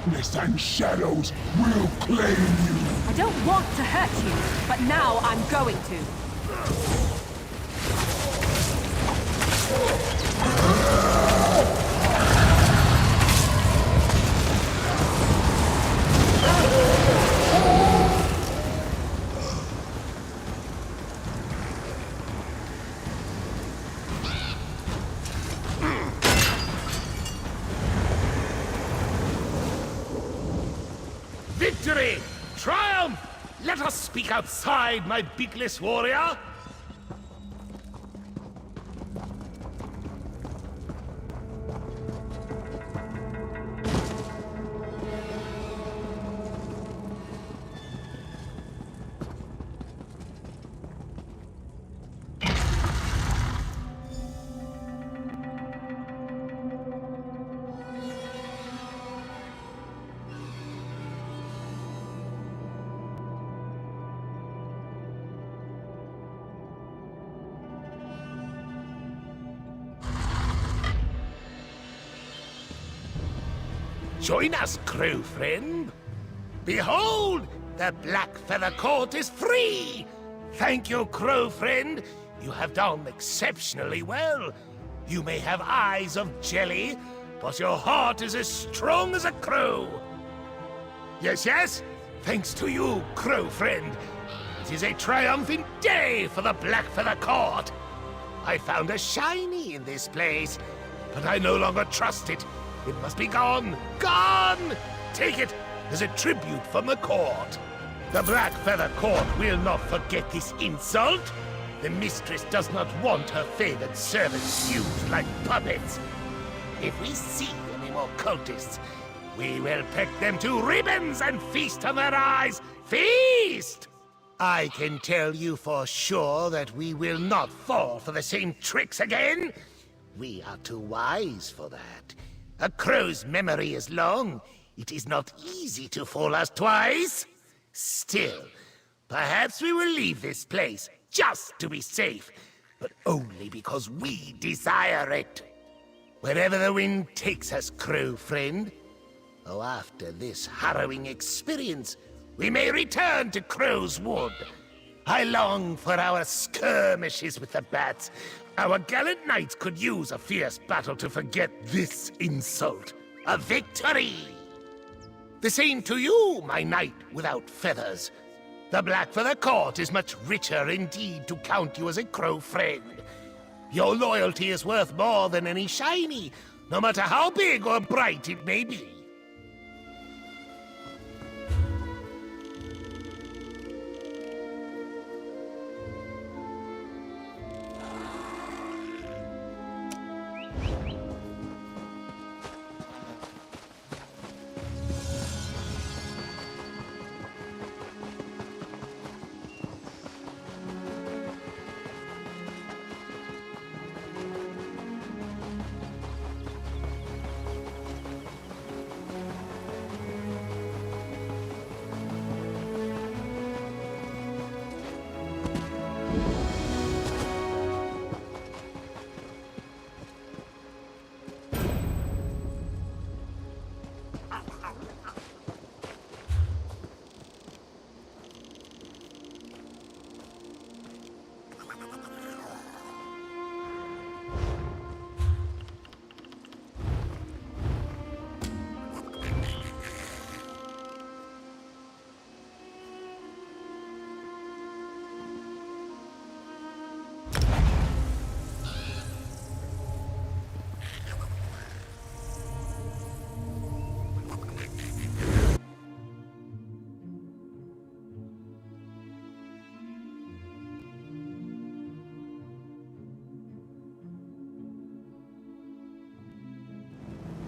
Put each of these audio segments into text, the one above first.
Darkness and shadows will claim you. I don't want to hurt you, but now I'm going to. Victory! Triumph! Let us speak outside, my beakless warrior! Join us, crow friend. Behold, the Black Feather Court is free! Thank you, crow friend. You have done exceptionally well. You may have eyes of jelly, but your heart is as strong as a crow. Yes, yes, thanks to you, crow friend. It is a triumphant day for the Black Feather Court. I found a shiny in this place, but I no longer trust it. It must be gone! Gone! Take it as a tribute from the court. The Black Feather Court will not forget this insult. The mistress does not want her favored servants used like puppets. If we see any more cultists, we will peck them to ribbons and feast on their eyes. Feast! I can tell you for sure that we will not fall for the same tricks again. We are too wise for that. A crow's memory is long. It is not easy to fool us twice. Still, perhaps we will leave this place just to be safe, but only because we desire it. Wherever the wind takes us, crow friend. Oh, after this harrowing experience, we may return to Crow's Wood. I long for our skirmishes with the bats. Our gallant knights could use a fierce battle to forget this insult. A victory! The same to you, my knight without feathers. The Black Feather Court is much richer indeed to count you as a crow friend. Your loyalty is worth more than any shiny, no matter how big or bright it may be.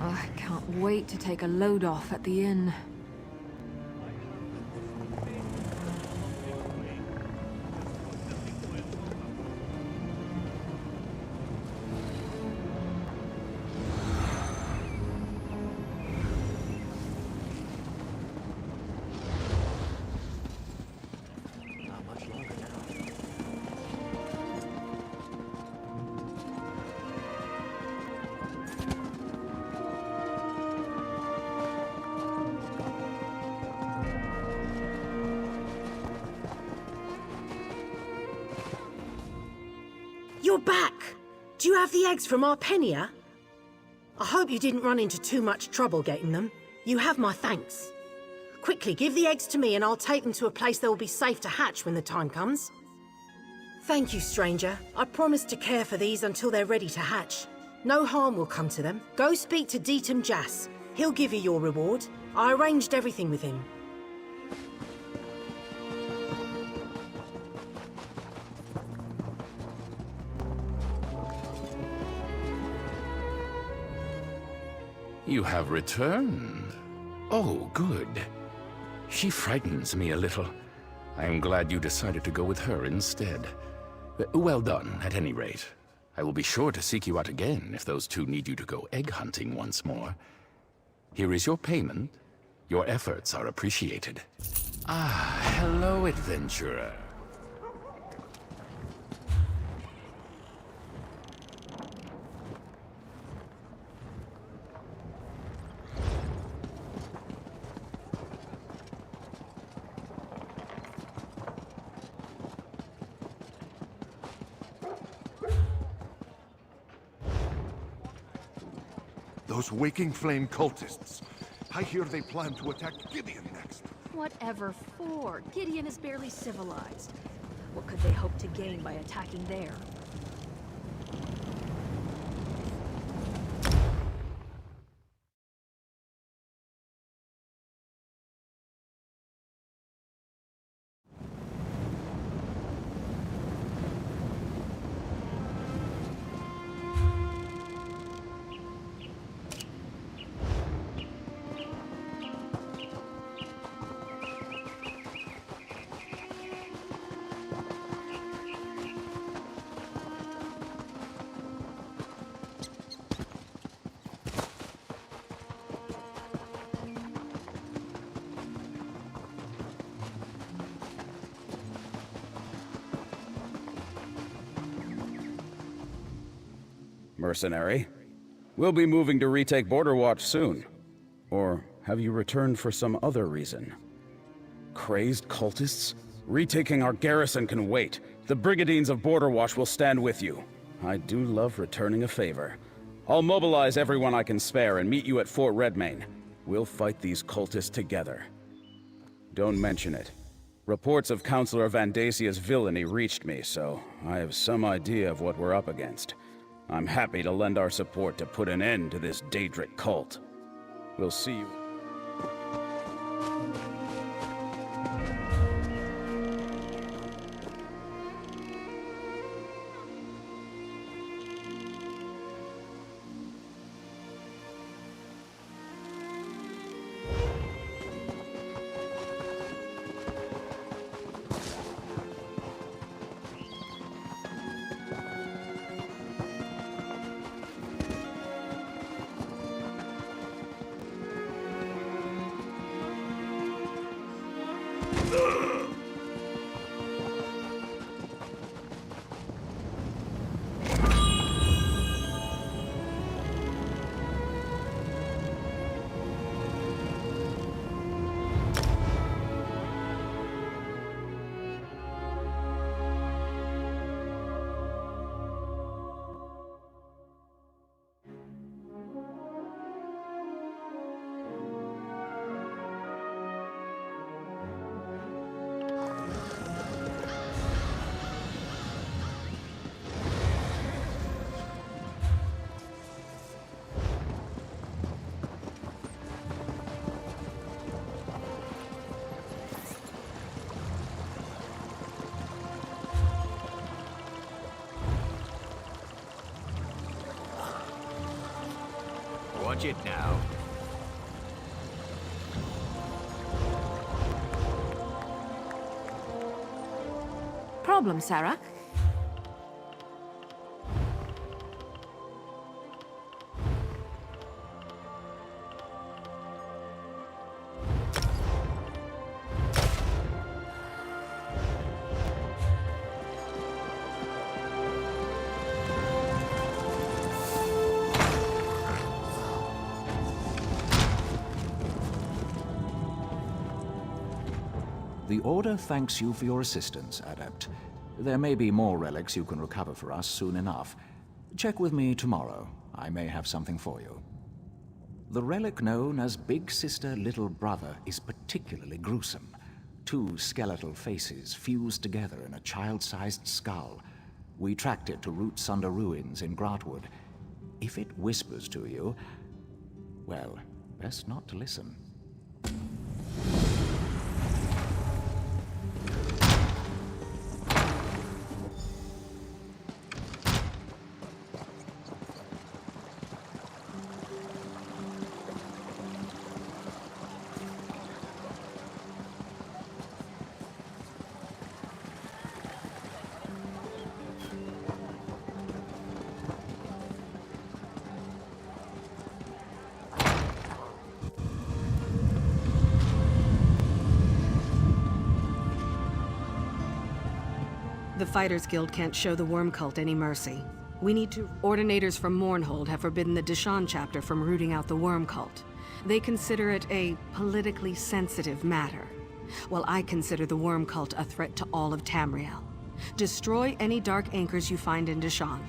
I can't wait to take a load off at the inn. You're back! Do you have the eggs from Arpenia? I hope you didn't run into too much trouble getting them. You have my thanks. Quickly, give the eggs to me and I'll take them to a place that will be safe to hatch when the time comes. Thank you, stranger. I promise to care for these until they're ready to hatch. No harm will come to them. Go speak to Deetum Jas. He'll give you your reward. I arranged everything with him. You have returned. Oh, good. She frightens me a little. I am glad you decided to go with her instead. Well done, at any rate. I will be sure to seek you out again if those two need you to go egg hunting once more. Here is your payment. Your efforts are appreciated. Ah, hello, adventurer. Those Waking Flame cultists. I hear they plan to attack Gideon next. Whatever for? Gideon is barely civilized. What could they hope to gain by attacking there? Mercenary. We'll be moving to retake Border Watch soon. Or have you returned for some other reason? Crazed cultists? Retaking our garrison can wait. The Brigadines of Border Watch will stand with you. I do love returning a favor. I'll mobilize everyone I can spare and meet you at Fort Redmayne. We'll fight these cultists together. Don't mention it. Reports of Councillor Vandasia's villainy reached me, so I have some idea of what we're up against. I'm happy to lend our support to put an end to this Daedric cult. We'll see you. Watch it now. Problem, Sarah? The Order thanks you for your assistance, Adept. There may be more relics you can recover for us soon enough. Check with me tomorrow. I may have something for you. The relic known as Big Sister Little Brother is particularly gruesome. Two skeletal faces fused together in a child-sized skull. We tracked it to Root Sunder ruins in Grotwood. If it whispers to you, well, best not to listen. The Fighters Guild can't show the Worm Cult any mercy. We need to... Ordinators from Mournhold have forbidden the Deshawn chapter from rooting out the Worm Cult. They consider it a politically sensitive matter, while I consider the Worm Cult a threat to all of Tamriel. Destroy any dark anchors you find in Deshawn.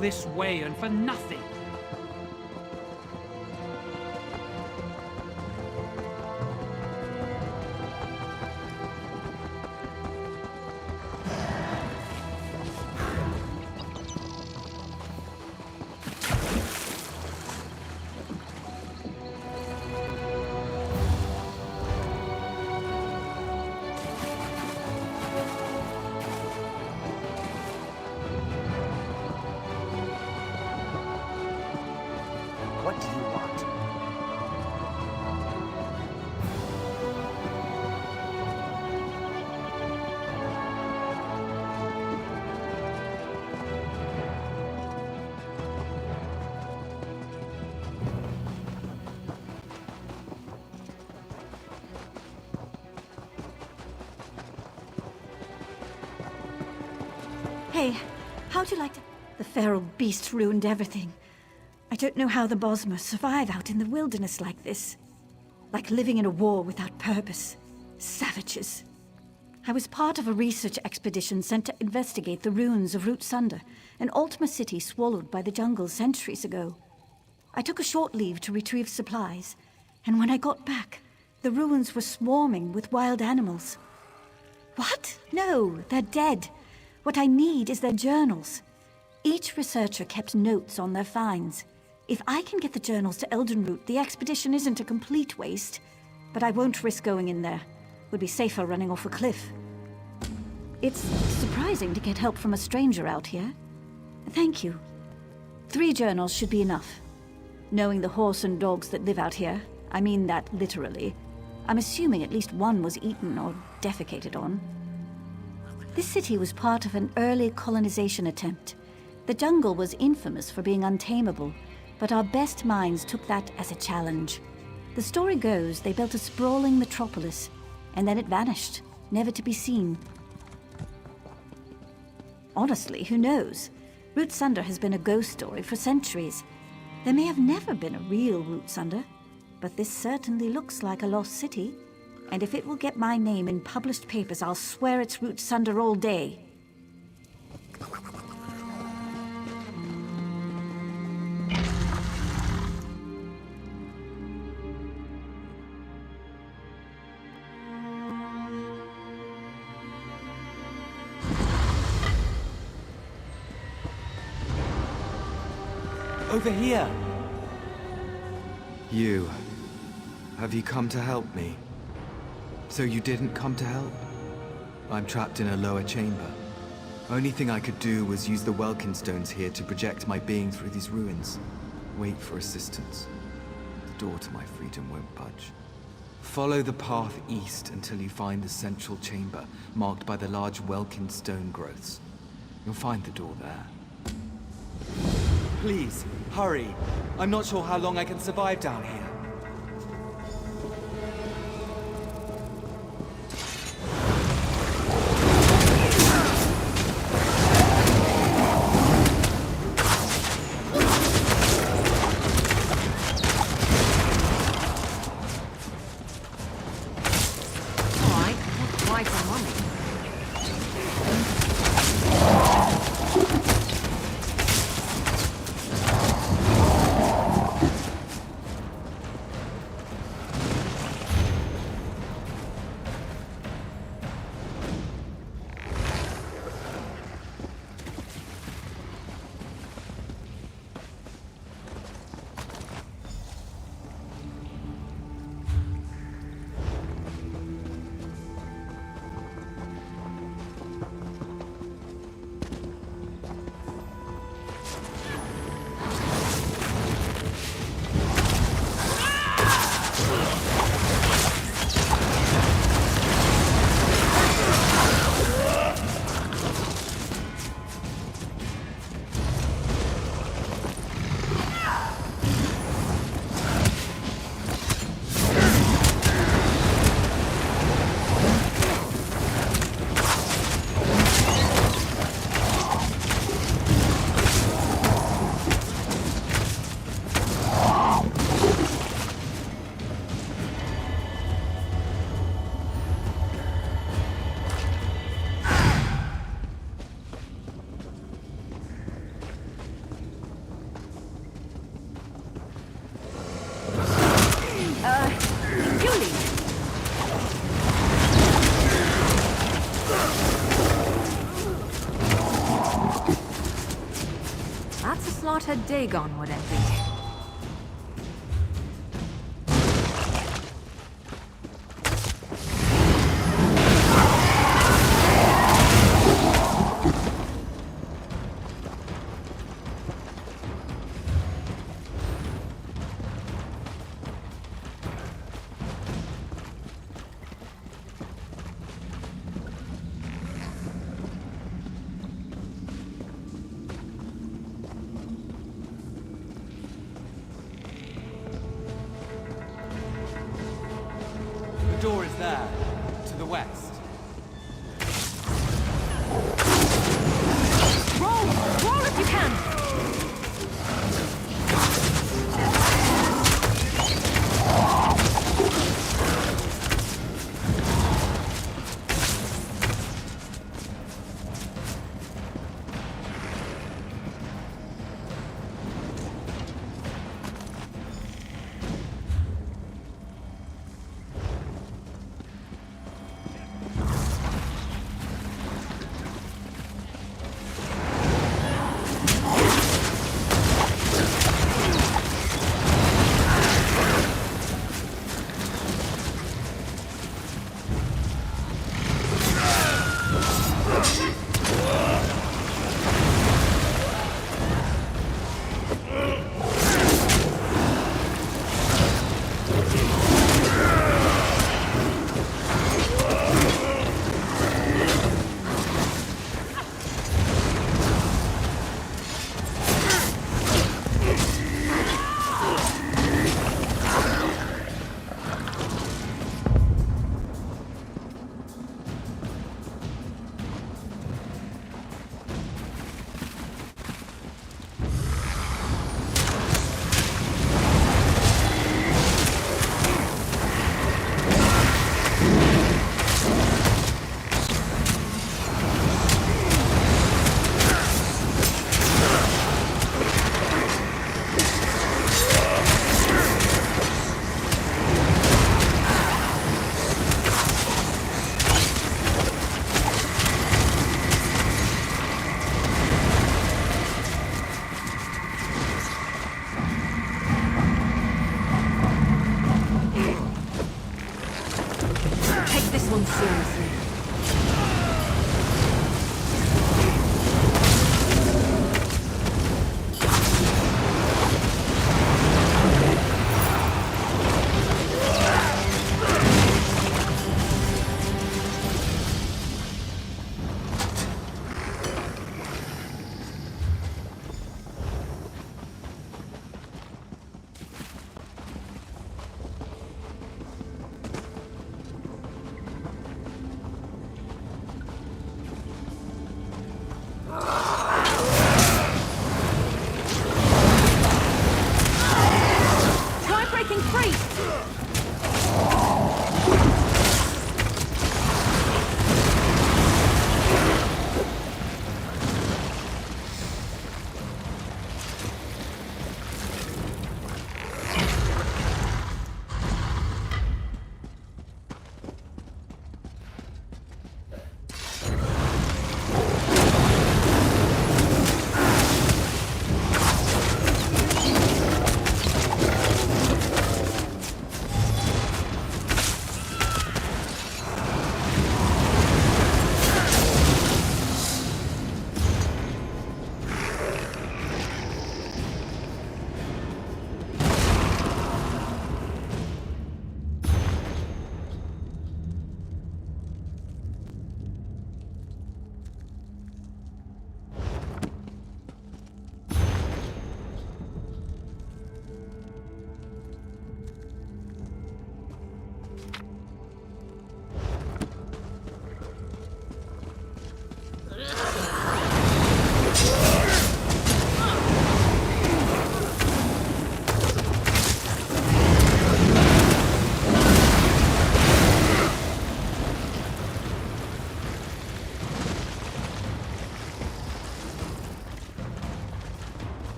This way and for nothing. What do you want? Hey, how'd you like to... The feral beast ruined everything. I don't know how the Bosmer survive out in the wilderness like this. Like living in a war without purpose. Savages. I was part of a research expedition sent to investigate the ruins of Root Sunder, an Ultima city swallowed by the jungle centuries ago. I took a short leave to retrieve supplies, and when I got back, the ruins were swarming with wild animals. What? No, they're dead. What I need is their journals. Each researcher kept notes on their finds. If I can get the journals to Eldenroot, the expedition isn't a complete waste. But I won't risk going in there. Would be safer running off a cliff. It's surprising to get help from a stranger out here. Thank you. 3 journals should be enough. Knowing the horse and dogs that live out here, I mean that literally, I'm assuming at least one was eaten or defecated on. This city was part of an early colonization attempt. The jungle was infamous for being untamable, but our best minds took that as a challenge. The story goes they built a sprawling metropolis, and then it vanished, never to be seen. Honestly, who knows? Root Sunder has been a ghost story for centuries. There may have never been a real Root Sunder, but this certainly looks like a lost city. And if it will get my name in published papers, I'll swear it's Root Sunder all day. Over here! You. Have you come to help me? So you didn't come to help? I'm trapped in a lower chamber. Only thing I could do was use the Welkin stones here to project my being through these ruins. Wait for assistance. The door to my freedom won't budge. Follow the path east until you find the central chamber, marked by the large Welkin stone growths. You'll find the door there. Please, hurry. I'm not sure how long I can survive down here. That's a slaughtered Dagon would envy. The door is there, to the west. Roll! Roll if you can! one seriously.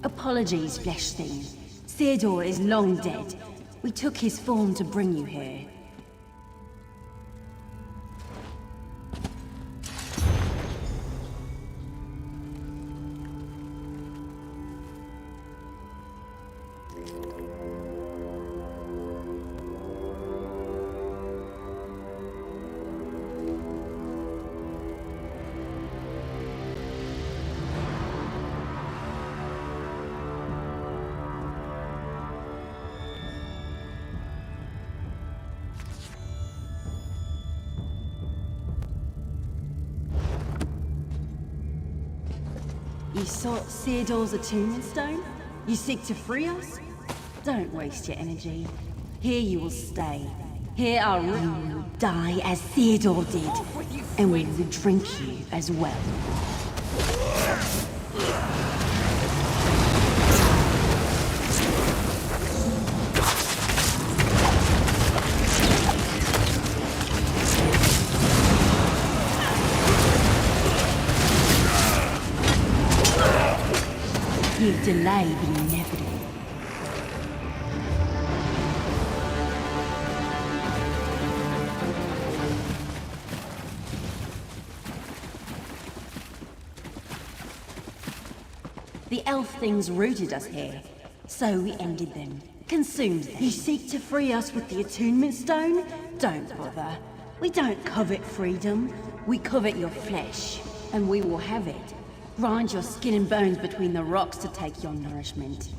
Apologies, Flesh Thing. Theodore is long dead. We took his form to bring you here. You sought Theodore's attunement stone? You seek to free us? Don't waste your energy. Here you will stay. Here you will die as Theodore did, and we will drink you as well. You've delayed the inevitable. The elf things rooted us here, so we ended them, consumed them. You seek to free us with the attunement stone? Don't bother. We don't covet freedom, we covet your flesh, and we will have it. Grind your skin and bones between the rocks to take your nourishment.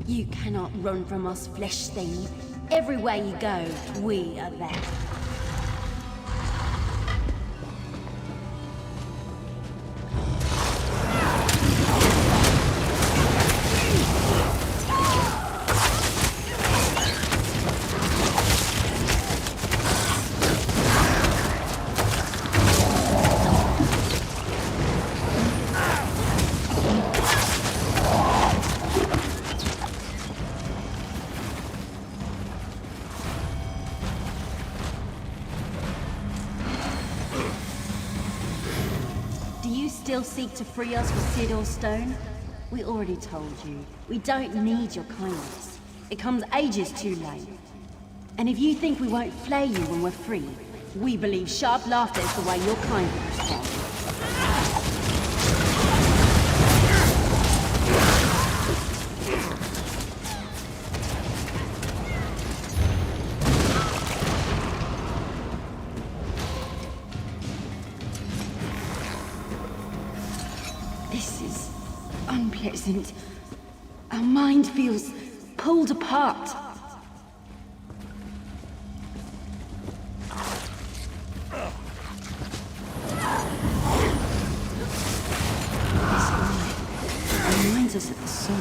You cannot run from us, Flesh Thing. Everywhere you go, we are there. Still seek to free us with Theodore's stone? We already told you. We don't need your kindness. It comes ages too late. And if you think we won't flay you when we're free, We believe sharp laughter is the way your kind will respond. This is unpleasant. Our mind feels pulled apart. Reminds us of the soul.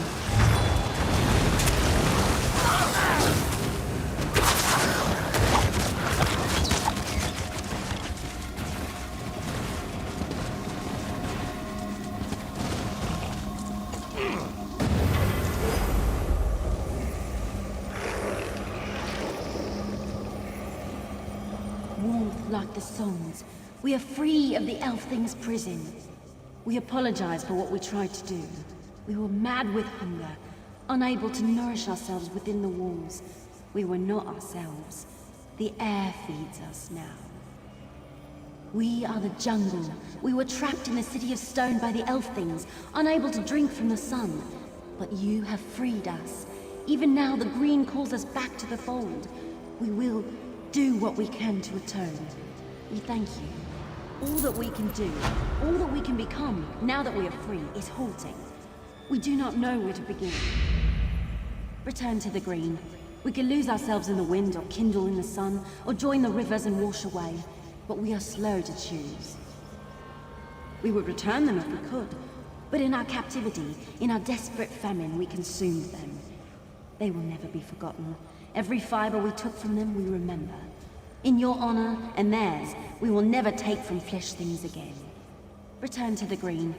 Warmth like the songs. We are free of the elf thing's prison. We apologize for what we tried to do. We were mad with hunger, unable to nourish ourselves within the walls. We were not ourselves. The air feeds us now. We are the jungle. We were trapped in the city of stone by the elf things, unable to drink from the sun. But you have freed us. Even now, the green calls us back to the fold. We will do what we can to atone. We thank you. All that we can do, all that we can become, now that we are free, is halting. We do not know where to begin. Return to the green. We could lose ourselves in the wind, or kindle in the sun, or join the rivers and wash away. But we are slow to choose. We would return them if we could, but in our captivity, in our desperate famine, we consumed them. They will never be forgotten. Every fiber we took from them, we remember. In your honor and theirs, we will never take from flesh things again. Return to the green.